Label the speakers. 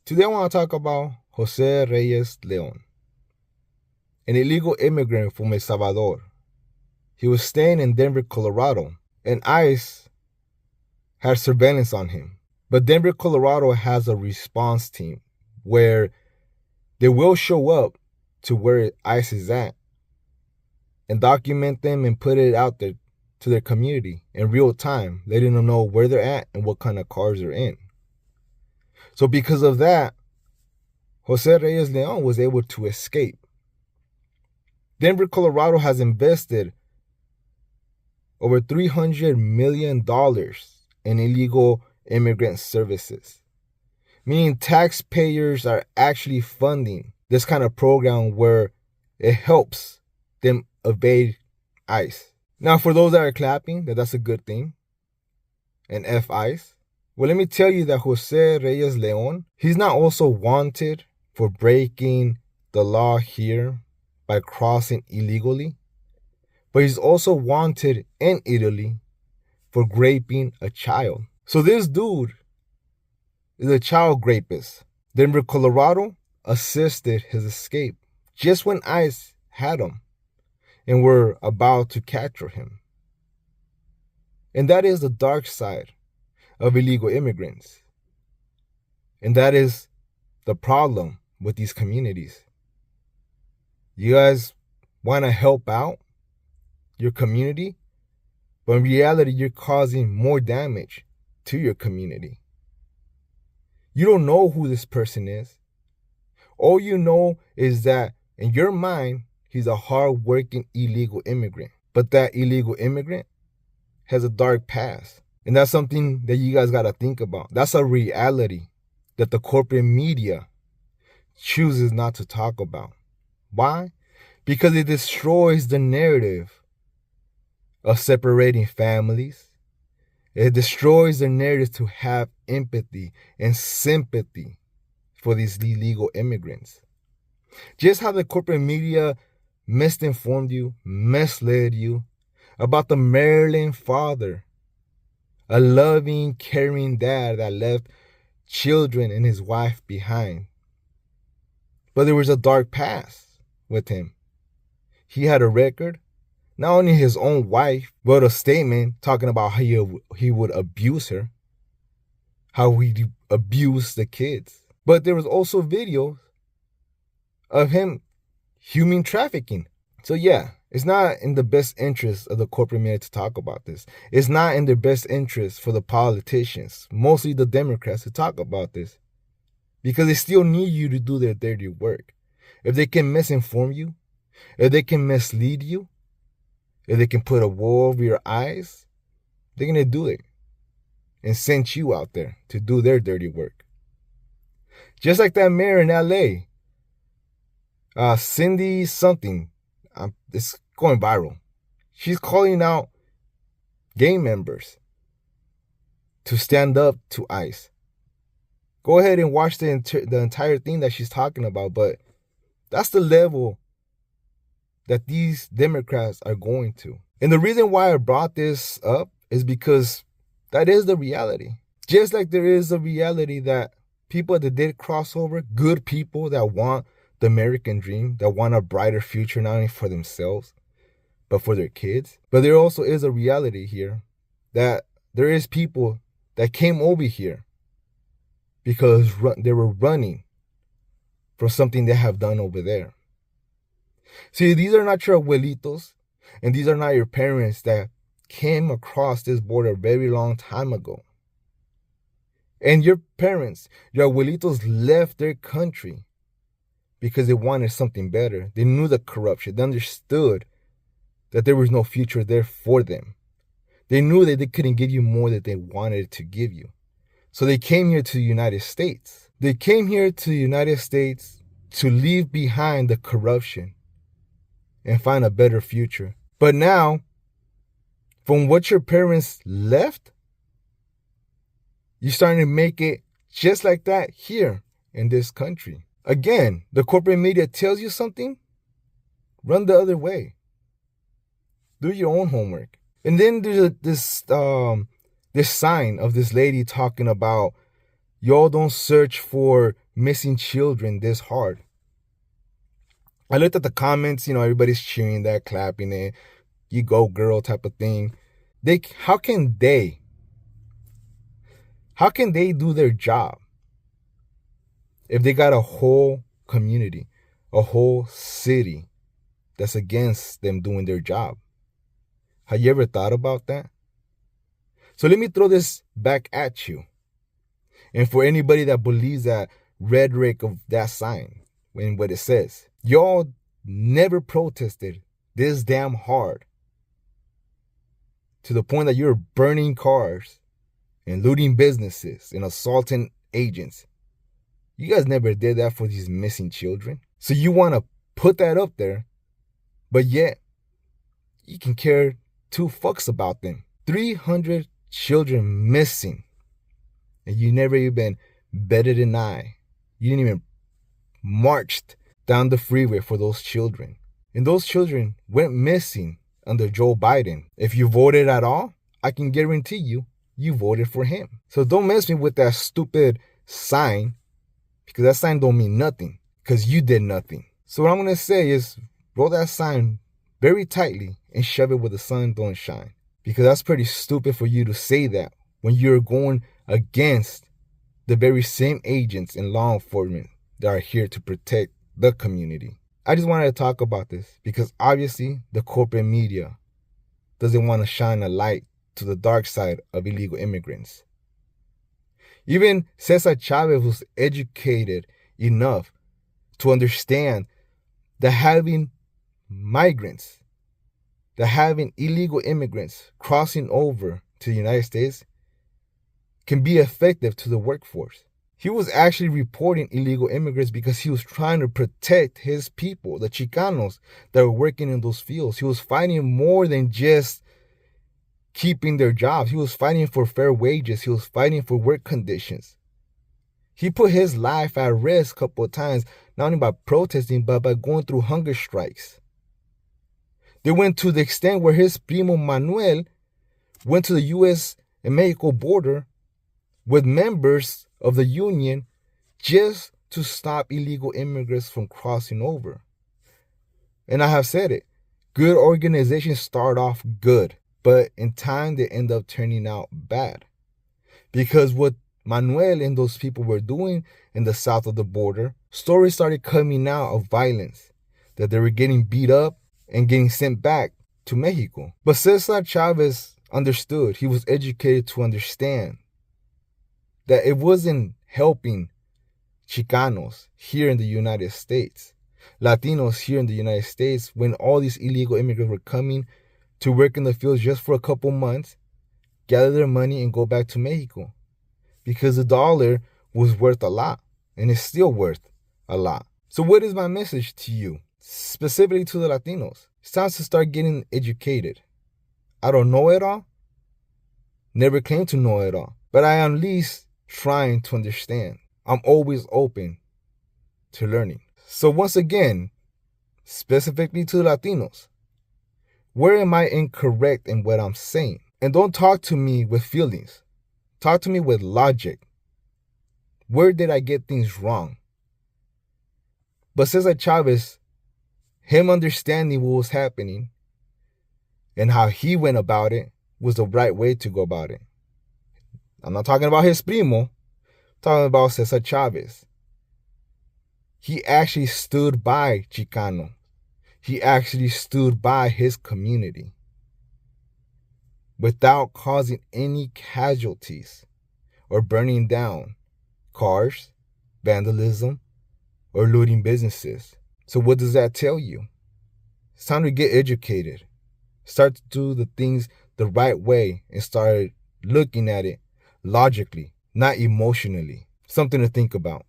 Speaker 1: Today I want to talk about Jose Reyes Leon, an illegal immigrant from El Salvador. He was staying in Denver, Colorado, and ICE had surveillance on him. But Denver, Colorado has a response team where they will show up to where ICE is at and document them and put it out there to their community in real time, letting them know where they're at and what kind of cars they're in. So because of that, Jose Reyes Leon was able to escape. Denver, Colorado has invested over $300 million in illegal immigrant services, meaning taxpayers are actually funding this kind of program where it helps them evade ICE. Now, for those that are clapping, that's a good thing, and F ICE, well, let me tell you that Jose Reyes Leon, he's not also wanted for breaking the law here by crossing illegally, but he's also wanted in Italy for raping a child. So this dude is a child rapist. Denver, Colorado assisted his escape just when ICE had him and were about to capture him. And that is the dark side of illegal immigrants. And that is the problem with these communities. You guys want to help out your community, but in reality, you're causing more damage to your community. You don't know who this person is. All you know is that in your mind, he's a hard-working illegal immigrant. But that illegal immigrant has a dark past. And that's something that you guys got to think about. That's a reality that the corporate media chooses not to talk about. Why? Because it destroys the narrative of separating families. It destroys the narrative to have empathy and sympathy for these illegal immigrants. Just how the corporate media misinformed you, misled you about the Maryland father, a loving, caring dad that left children and his wife behind. But there was a dark past with him. He had a record. Not only his own wife wrote a statement talking about how he would abuse her, how he abused the kids. But there was also videos of him human trafficking. So yeah, it's not in the best interest of the corporate media to talk about this. It's not in their best interest for the politicians, mostly the Democrats, to talk about this. Because they still need you to do their dirty work. If they can misinform you, if they can mislead you, if they can put a wall over your eyes, they're going to do it and send you out there to do their dirty work. Just like that mayor in LA, Cindy something, it's going viral. She's calling out gang members to stand up to ICE. Go ahead and watch the entire thing that she's talking about, but that's the level that these Democrats are going to. And the reason why I brought this up is because that is the reality. Just like there is a reality that people that did cross over, good people that want the American dream, that want a brighter future, not only for themselves, but for their kids. But there also is a reality here that there is people that came over here because they were running from something they have done over there. See, these are not your abuelitos, and these are not your parents that came across this border a very long time ago. And your parents, your abuelitos left their country because they wanted something better. They knew the corruption. They understood that there was no future there for them. They knew that they couldn't give you more than they wanted to give you. So they came here to the United States. They came here to the United States to leave behind the corruption and find a better future. But now, from what your parents left, you're starting to make it just like that here in this country. Again, the corporate media tells you something, run the other way. Do your own homework. And then there's this sign of this lady talking about, y'all don't search for missing children this hard. I looked at the comments, everybody's cheering that, clapping it, you go girl type of thing. How can they do their job if they got a whole community, a whole city that's against them doing their job? Have you ever thought about that? So let me throw this back at you. And for anybody that believes that rhetoric of that sign, and what it says, y'all never protested this damn hard to the point that you're burning cars and looting businesses and assaulting agents. You guys never did that for these missing children. So you want to put that up there, but yet you can care two fucks about them. 300 children missing, and you never even batted an eye. You didn't even marched down the freeway for those children. And those children went missing under Joe Biden. If you voted at all, I can guarantee you voted for him. So don't mess me with that stupid sign, because that sign don't mean nothing, because you did nothing. So what I'm going to say is roll that sign very tightly and shove it where the sun don't shine, because that's pretty stupid for you to say that when you're going against the very same agents and law enforcement that are here to protect the community. I just wanted to talk about this because obviously the corporate media doesn't want to shine a light to the dark side of illegal immigrants. Even Cesar Chavez was educated enough to understand that having migrants, that having illegal immigrants crossing over to the United States can be effective to the workforce. He was actually reporting illegal immigrants because he was trying to protect his people, the Chicanos that were working in those fields. He was fighting more than just keeping their jobs. He was fighting for fair wages. He was fighting for work conditions. He put his life at risk a couple of times, not only by protesting, but by going through hunger strikes. They went to the extent where his primo Manuel went to the U.S. and Mexico border with members of the union just to stop illegal immigrants from crossing over. And I have said it, good organizations start off good, but in time they end up turning out bad. Because what Manuel and those people were doing in the south of the border, stories started coming out of violence, that they were getting beat up and getting sent back to Mexico. But Cesar Chavez understood, he was educated to understand that it wasn't helping Chicanos here in the United States, Latinos here in the United States, when all these illegal immigrants were coming to work in the fields just for a couple months, gather their money and go back to Mexico. Because the dollar was worth a lot, and it's still worth a lot. So what is my message to you, specifically to the Latinos? It's time to start getting educated. I don't know it all, never claimed to know it all, but I am at least trying to understand. I'm always open to learning. So once again, specifically to Latinos, where am I incorrect in what I'm saying? And don't talk to me with feelings. Talk to me with logic. Where did I get things wrong? But Cesar Chavez, him understanding what was happening and how he went about it was the right way to go about it. I'm not talking about his primo, I'm talking about Cesar Chavez. He actually stood by Chicano. He actually stood by his community without causing any casualties or burning down cars, vandalism, or looting businesses. So what does that tell you? It's time to get educated. Start to do the things the right way and start looking at it logically, not emotionally. Something to think about.